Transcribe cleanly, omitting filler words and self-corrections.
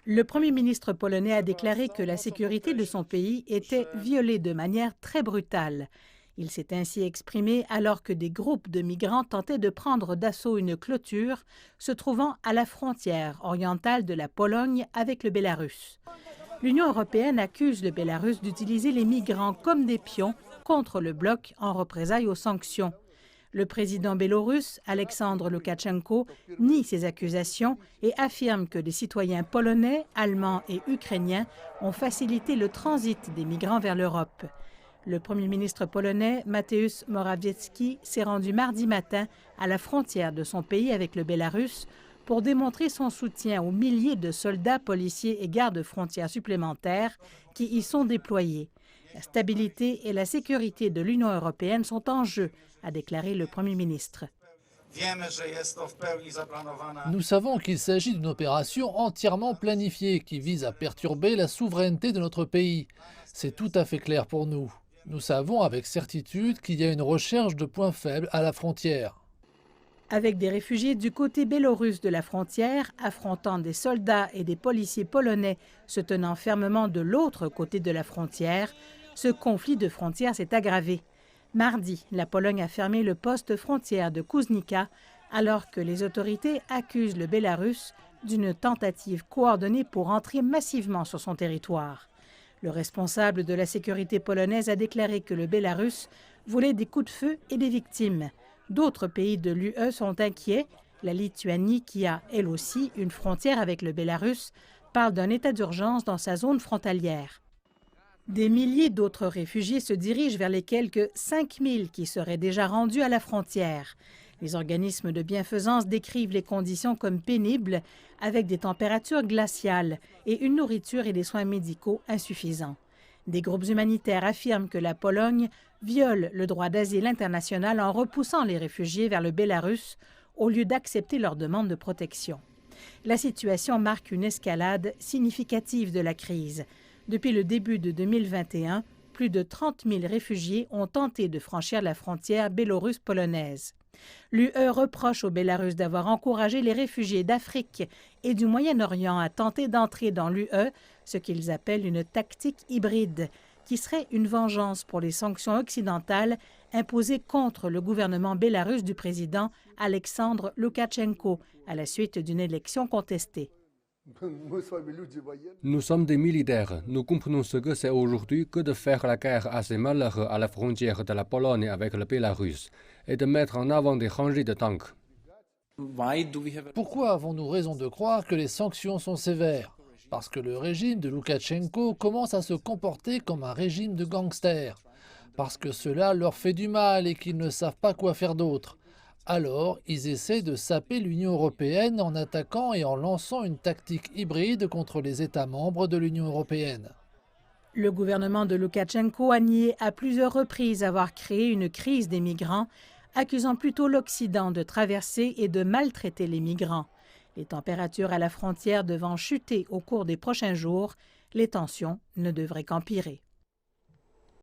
Le Premier ministre polonais a déclaré que la sécurité de son pays était violée de manière très brutale. Il s'est ainsi exprimé alors que des groupes de migrants tentaient de prendre d'assaut une clôture se trouvant à la frontière orientale de la Pologne avec le Bélarus. L'Union européenne accuse le Bélarus d'utiliser les migrants comme des pions contre le bloc en représailles aux sanctions. Le président biélorusse, Alexandre Loukachenko, nie ces accusations et affirme que des citoyens polonais, allemands et ukrainiens ont facilité le transit des migrants vers l'Europe. Le Premier ministre polonais, Mateusz Morawiecki, s'est rendu mardi matin à la frontière de son pays avec le Bélarus pour démontrer son soutien aux milliers de soldats, policiers et gardes-frontières supplémentaires qui y sont déployés. La stabilité et la sécurité de l'Union européenne sont en jeu, a déclaré le Premier ministre. Nous savons qu'il s'agit d'une opération entièrement planifiée qui vise à perturber la souveraineté de notre pays. C'est tout à fait clair pour nous. Nous savons avec certitude qu'il y a une recherche de points faibles à la frontière. Avec des réfugiés du côté biélorusse de la frontière, affrontant des soldats et des policiers polonais se tenant fermement de l'autre côté de la frontière, ce conflit de frontières s'est aggravé. Mardi, la Pologne a fermé le poste frontière de Kuźnica alors que les autorités accusent le Bélarus d'une tentative coordonnée pour entrer massivement sur son territoire. Le responsable de la sécurité polonaise a déclaré que le Bélarus voulait des coups de feu et des victimes. D'autres pays de l'UE sont inquiets. La Lituanie, qui a, elle aussi, une frontière avec le Bélarus, parle d'un état d'urgence dans sa zone frontalière. Des milliers d'autres réfugiés se dirigent vers les quelques 5000 qui seraient déjà rendus à la frontière. Les organismes de bienfaisance décrivent les conditions comme pénibles, avec des températures glaciales et une nourriture et des soins médicaux insuffisants. Des groupes humanitaires affirment que la Pologne viole le droit d'asile international en repoussant les réfugiés vers le Bélarus au lieu d'accepter leur demande de protection. La situation marque une escalade significative de la crise. Depuis le début de 2021, plus de 30 000 réfugiés ont tenté de franchir la frontière biélorusse-polonaise. L'UE reproche au Bélarus d'avoir encouragé les réfugiés d'Afrique et du Moyen-Orient à tenter d'entrer dans l'UE, ce qu'ils appellent une tactique hybride, qui serait une vengeance pour les sanctions occidentales imposées contre le gouvernement bélarusse du président Alexandre Loukachenko à la suite d'une élection contestée. Nous sommes des militaires. Nous comprenons ce que c'est aujourd'hui que de faire la guerre à ces malheureux à la frontière de la Pologne avec le Bélarus et de mettre en avant des rangées de tanks. Pourquoi avons-nous raison de croire que les sanctions sont sévères? Parce que le régime de Loukachenko commence à se comporter comme un régime de gangsters. Parce que cela leur fait du mal et qu'ils ne savent pas quoi faire d'autre. Alors, ils essaient de saper l'Union européenne en attaquant et en lançant une tactique hybride contre les États membres de l'Union européenne. Le gouvernement de Loukachenko a nié à plusieurs reprises avoir créé une crise des migrants, accusant plutôt l'Occident de traverser et de maltraiter les migrants. Les températures à la frontière devant chuter au cours des prochains jours, les tensions ne devraient qu'empirer.